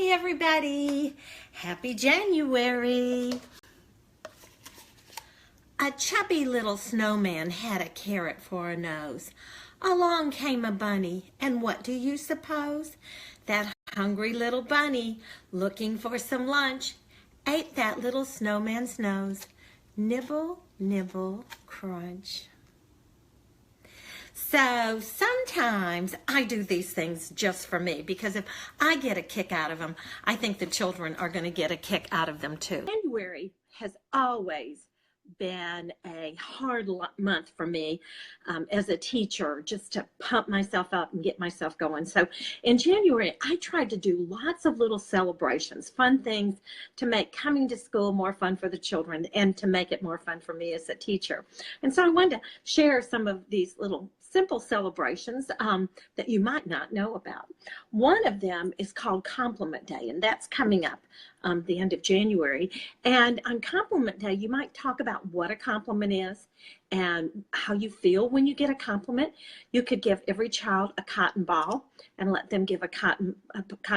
Hi everybody, happy January. A chubby little snowman had a carrot for a nose. Along came a bunny, and what do you suppose? That hungry little bunny, looking for some lunch, ate that little snowman's nose. Nibble, nibble, crunch. So sometimes I do these things just for me because if I get a kick out of them, I think the children are going to get a kick out of them too. January has always been a hard month for me as a teacher, just to pump myself up and get myself going. So in January, I tried to do lots of little celebrations, fun things to make coming to school more fun for the children and to make it more fun for me as a teacher. And so I wanted to share some of these little simple celebrations that you might not know about. One of them is called Compliment Day, and that's coming up the end of January. And on Compliment Day, you might talk about what a compliment is and how you feel when you get a compliment. You could give every child a cotton ball and let them give a cotton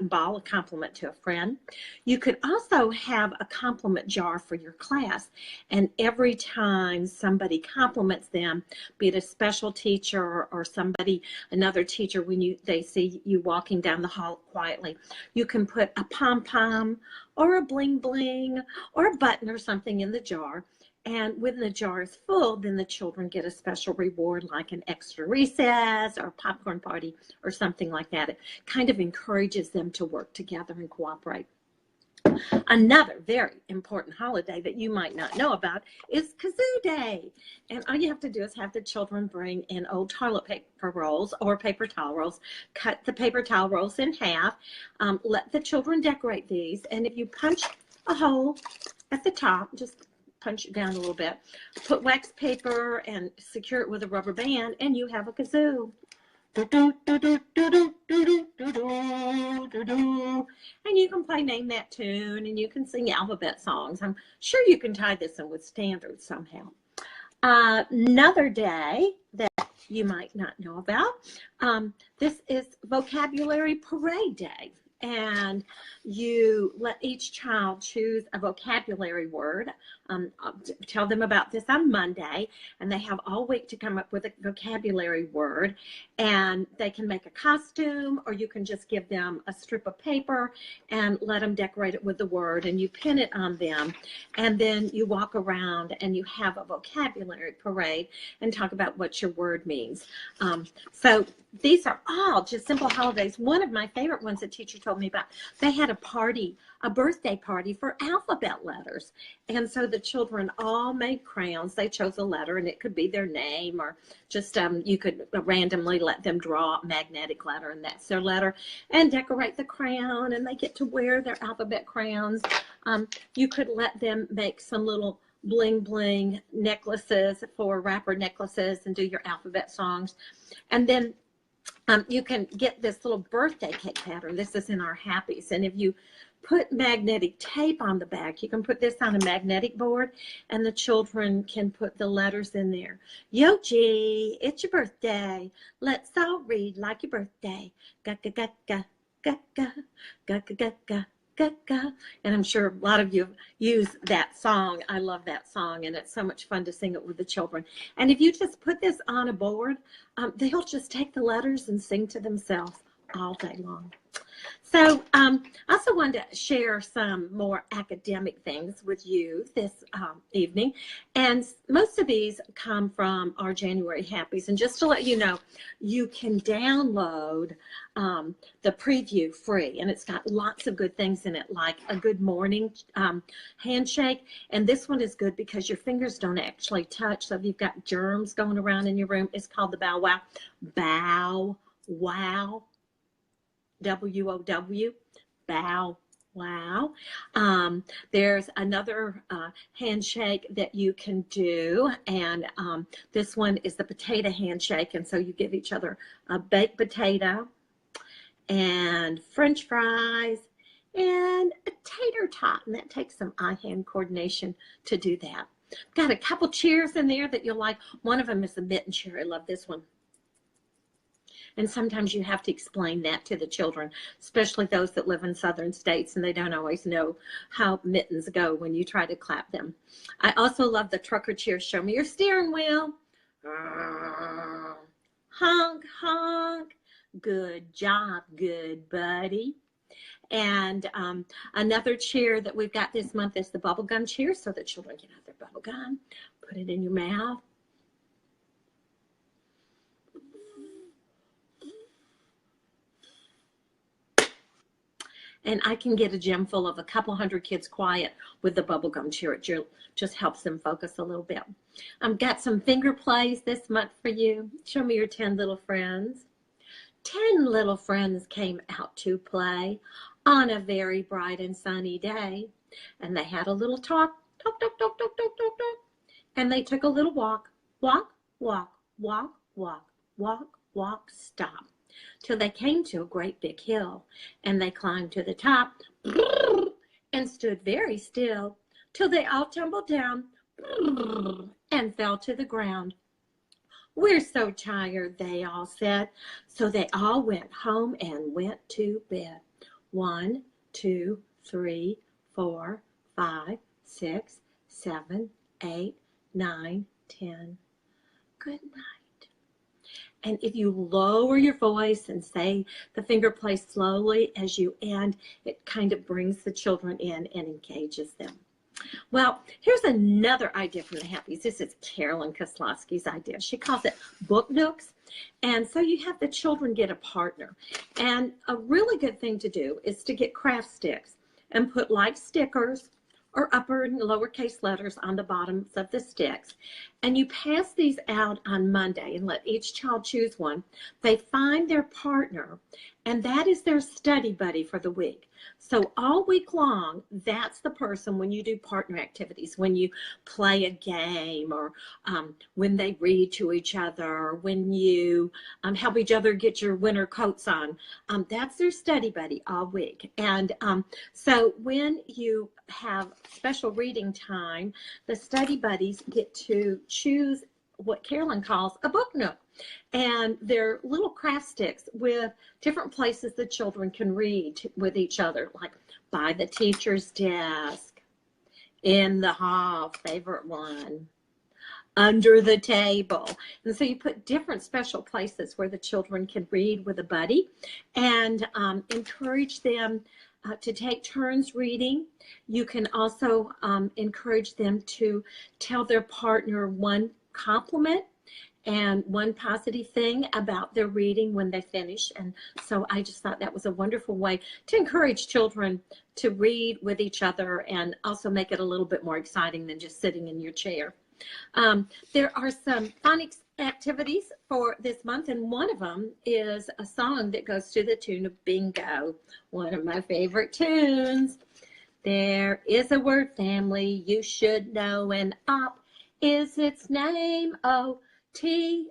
ball, a compliment to a friend. You could also have a compliment jar for your class, and every time somebody compliments them, be it a special teacher or somebody, another teacher, when they see you walking down the hall quietly, you can put a pom-pom or a bling-bling or a button or something in the jar. And when the jar is full, then the children get a special reward like an extra recess or a popcorn party or something like that. It kind of encourages them to work together and cooperate. Another very important holiday that you might not know about is Kazoo Day. And all you have to do is have the children bring in old toilet paper rolls or paper towel rolls, cut the paper towel rolls in half, let the children decorate these. And if you punch a hole at the top, just punch it down a little bit, put wax paper and secure it with a rubber band, and you have a kazoo. And you can play Name That Tune, and you can sing alphabet songs. I'm sure you can tie this in with standards somehow. Another day that you might not know about, this is Vocabulary Parade Day. And you let each child choose a vocabulary word. I'll tell them about this on Monday, and they have all week to come up with a vocabulary word. And they can make a costume, or you can just give them a strip of paper and let them decorate it with the word, and you pin it on them. And then you walk around and you have a vocabulary parade and talk about what your word means. So these are all just simple holidays. One of my favorite ones a teacher told me about, they had a party, a birthday party for alphabet letters. And so the children all made crayons. They chose a letter, and it could be their name, or just you could randomly let them draw a magnetic letter, and that's their letter, and decorate the crayon, and they get to wear their alphabet crayons. You could let them make some little bling bling necklaces for wrapper necklaces and do your alphabet songs. And then you can get this little birthday cake pattern. This is in our Happies. And if you put magnetic tape on the back, you can put this on a magnetic board, and the children can put the letters in there. Yo, G, it's your birthday. Let's all read like your birthday. Ga ga ga ga ga ga ga ga ga ga. And I'm sure a lot of you use that song. I love that song, and it's so much fun to sing it with the children. And if you just put this on a board, they'll just take the letters and sing to themselves all day long. So I also wanted to share some more academic things with you this evening. And most of these come from our January Happies. And just to let you know, you can download the preview free. And it's got lots of good things in it, like a good morning handshake. And this one is good because your fingers don't actually touch. So if you've got germs going around in your room, it's called the Bow Wow. Bow Wow. W-O-W, bow wow. There's another handshake that you can do, and this one is the potato handshake, and so you give each other a baked potato and French fries and a tater tot, and that takes some eye-hand coordination to do that. Got a couple cheers in there that you'll like. One of them is the mitten cheer. I love this one. And sometimes you have to explain that to the children, especially those that live in southern states and they don't always know how mittens go when you try to clap them. I also love the trucker cheer, show me your steering wheel. Honk, honk. Good job, good buddy. And another cheer that we've got this month is the bubblegum cheer, so the children can have their bubble gum, put it in your mouth. And I can get a gym full of a couple hundred kids quiet with the bubblegum cheer. It just helps them focus a little bit. I've got some finger plays this month for you. Show me your 10 little friends. 10 little friends came out to play on a very bright and sunny day. And they had a little talk, talk, talk, talk, talk, talk, talk, talk. And they took a little walk, walk, walk, walk, walk, walk, walk, stop. Till they came to a great big hill, and they climbed to the top and stood very still till they all tumbled down and fell to the ground. We're so tired, they all said, so they all went home and went to bed. 1, 2, 3, 4, 5, 6, 7, 8, 9, 10. Good night. And if you lower your voice and say the finger play slowly as you end, it kind of brings the children in and engages them. Well, here's another idea from the Happies. This is Carolyn Koslowski's idea. She calls it book nooks. And so you have the children get a partner. And a really good thing to do is to get craft sticks and put like stickers or upper and lowercase letters on the bottoms of the sticks. And you pass these out on Monday and let each child choose one. They find their partner, and that is their study buddy for the week. So all week long, that's the person when you do partner activities, when you play a game, or when they read to each other, or when you help each other get your winter coats on. That's their study buddy all week. And so when you have special reading time, the study buddies get to choose what Carolyn calls a book nook. And they're little craft sticks with different places the children can read with each other, like by the teacher's desk, in the hall, favorite one, under the table. And so you put different special places where the children can read with a buddy, and encourage them to take turns reading. You can also encourage them to tell their partner one compliment and one positive thing about their reading when they finish. And so I just thought that was a wonderful way to encourage children to read with each other and also make it a little bit more exciting than just sitting in your chair. There are some phonics activities for this month, and one of them is a song that goes to the tune of Bingo, one of my favorite tunes. There is a word family you should know, and op is its name. O-T-O-P,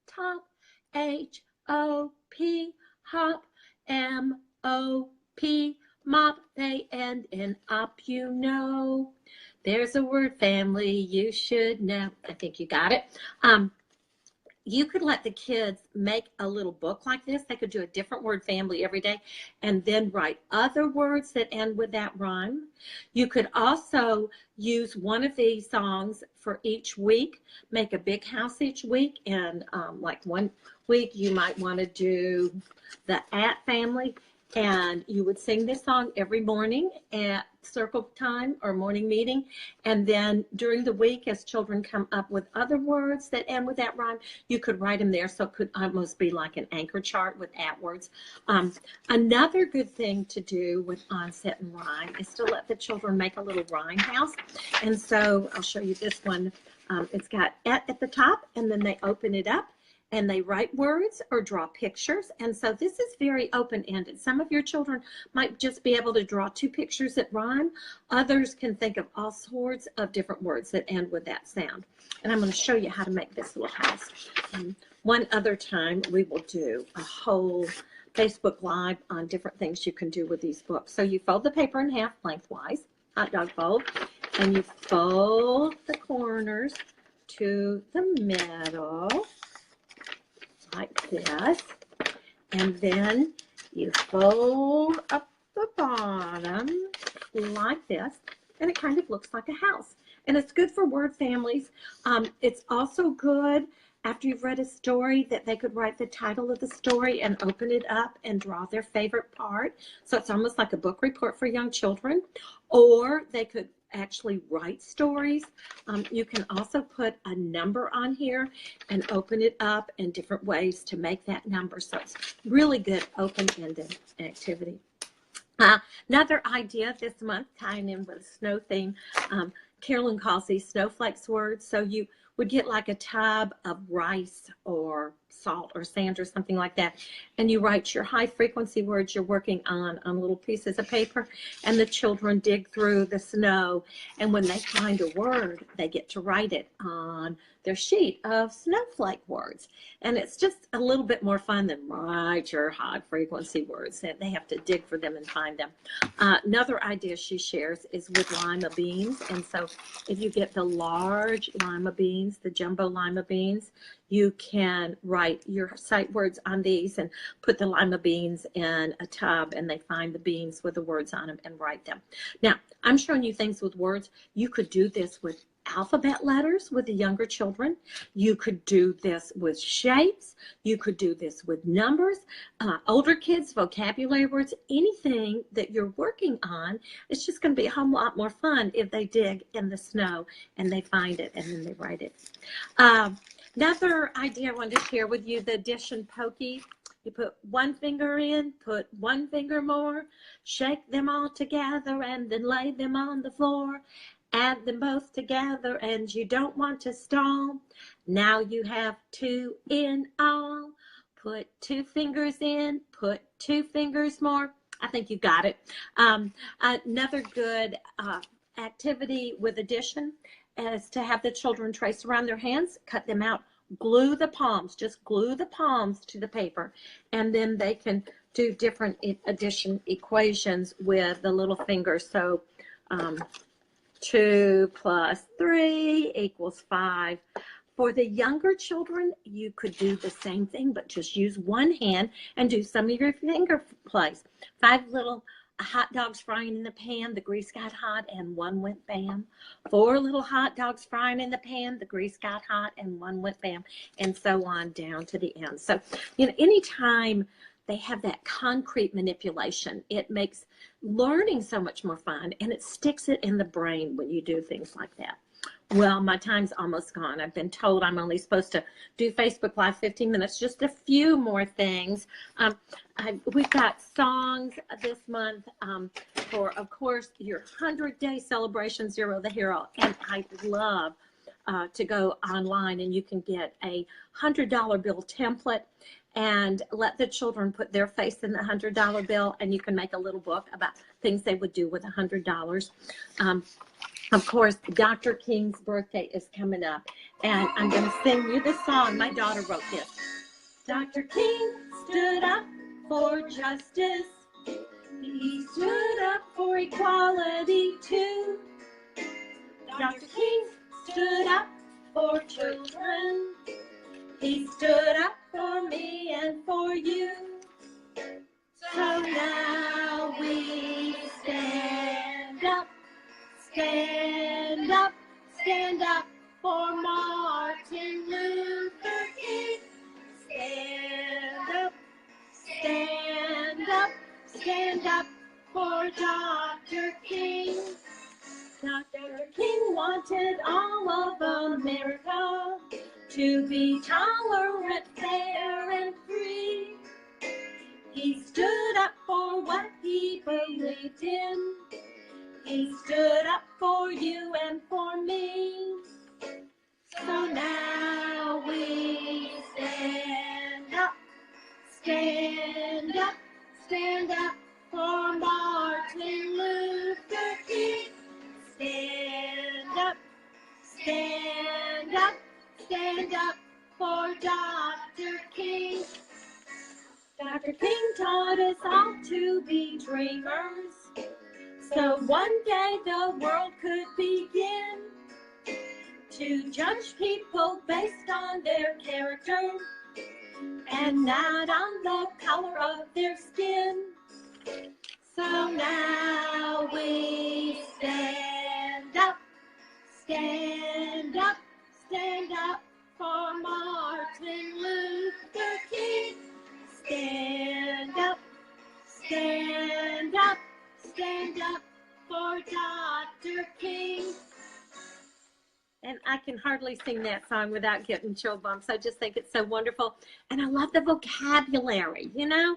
top, H-O-P, hop, M-O-P, mop, they end in op, you know. There's a word family you should know. I think you got it. You could let the kids make a little book like this. They could do a different word family every day and then write other words that end with that rhyme. You could also use one of these songs for each week, make a big house each week. And like one week you might want to do the At family, and you would sing this song every morning at circle time or morning meeting. And then during the week, as children come up with other words that end with that rhyme, you could write them there. So it could almost be like an anchor chart with at words. Another good thing to do with onset and rhyme is to let the children make a little rhyme house. And so I'll show you this one. It's got at the top, and then they open it up and they write words or draw pictures. And so this is very open-ended. Some of your children might just be able to draw 2 pictures that rhyme. Others can think of all sorts of different words that end with that sound. And I'm going to show you how to make this little house. One other time we will do a whole Facebook Live on different things you can do with these books. So you fold the paper in half lengthwise, hot dog fold, and you fold the corners to the middle. like this. And then you fold up the bottom like this, and it kind of looks like a house. And it's good for word families. It's also good after you've read a story that they could write the title of the story and open it up and draw their favorite part. So it's almost like a book report for young children. Or they could actually write stories. You can also put a number on here and open it up in different ways to make that number. So it's really good open-ended activity. Another idea this month, tying in with a snow theme, Carolyn calls these Snowflake Words. So you would get like a tub of rice or salt or sand or something like that, and you write your high frequency words you're working on little pieces of paper, and the children dig through the snow, and when they find a word, they get to write it on their sheet of Snowflake Words. And it's just a little bit more fun than write your high frequency words. They have to dig for them and find them. Another idea she shares is with lima beans. And so if you get the large lima beans, the jumbo lima beans, you can write your sight words on these and put the lima beans in a tub, and they find the beans with the words on them and write them. Now, I'm showing you things with words. You could do this with alphabet letters with the younger children. You could do this with shapes. You could do this with numbers. Older kids, vocabulary words, anything that you're working on. It's just going to be a whole lot more fun if they dig in the snow and they find it and then they write it. Another idea I wanted to share with you, the addition pokey. You put one finger in, put one finger more, shake them all together and then lay them on the floor. Add them both together and you don't want to stall. Now you have 2 in all. Put 2 fingers in, put 2 fingers more. I think you got it. Another good activity with addition is to have the children trace around their hands, cut them out, glue the palms, just glue the palms to the paper, and then they can do different addition equations with the little fingers. So 2 plus 3 equals 5. For the younger children, you could do the same thing, but just use one hand and do some of your finger plays. 5 little hot dogs frying in the pan, the grease got hot, and 1 went bam. 4 little hot dogs frying in the pan, the grease got hot, and 1 went bam, and so on down to the end. So, you know, anytime they have that concrete manipulation, it makes learning so much more fun, and it sticks it in the brain when you do things like that. Well, my time's almost gone. I've been told I'm only supposed to do Facebook Live 15 minutes. Just a few more things. We've got songs this month for, of course, your 100-day celebration, Zero the Hero. And I love to go online, and you can get a $100 bill template and let the children put their face in the $100 bill, and you can make a little book about things they would do with $100. Of course, Dr. King's birthday is coming up, and I'm going to sing you this song. My daughter wrote this. Dr. King stood up for justice. He stood up for equality, too. Dr. King stood up for children. He stood up for me and for you. So now we stand up. Stand up, stand up for Martin Luther King. Stand up, stand up, stand up for Dr. King. Dr. King wanted all of America to be tolerant, fair, and free. He stood up for what he believed in. He stood up for you and for me. So now we stand up, stand up, stand up for Martin Luther King. Stand up, stand up, stand up for Dr. King. Dr. King taught us all to be dreamers, so one day the world could begin to judge people based on their character and not on the color of their skin. So now we stand up, stand up, stand up for Martin Luther King. Stand up, stand up, stand up for Dr. King. And I can hardly sing that song without getting chill bumps. I just think it's so wonderful. And I love the vocabulary, you know.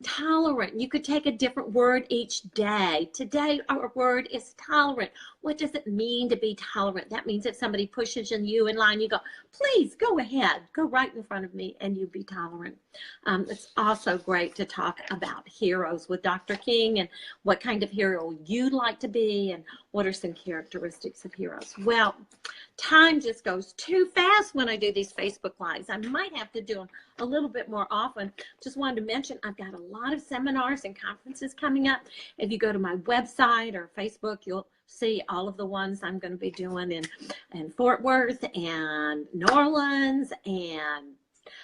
Tolerant. You could take a different word each day. Today, our word is tolerant. What does it mean to be tolerant? That means if somebody pushes you in line, you go, please go ahead. Go right in front of me, and you be tolerant. It's also great to talk about heroes with Dr. King and what kind of hero you'd like to be and what are some characteristics of heroes. Well, time just goes too fast when I do these Facebook Lives. I might have to do them a little bit more often. Just wanted to mention I've got a lot of seminars and conferences coming up. If you go to my website or Facebook, you'll see all of the ones I'm going to be doing in Fort Worth and New Orleans and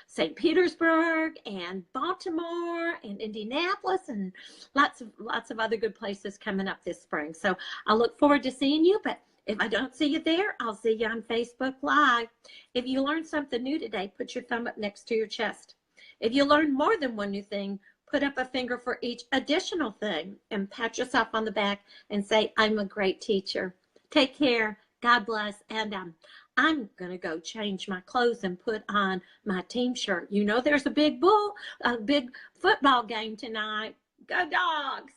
St. Petersburg and Baltimore and Indianapolis and lots of other good places coming up this spring. So I look forward to seeing you, but if I don't see you there, I'll see you on Facebook Live. If you learned something new today, put your thumb up next to your chest. If you learned more than one new thing, put up a finger for each additional thing and pat yourself on the back and say, I'm a great teacher. Take care. God bless. And I'm going to go change my clothes and put on my team shirt. You know there's a big football game tonight. Go Dogs.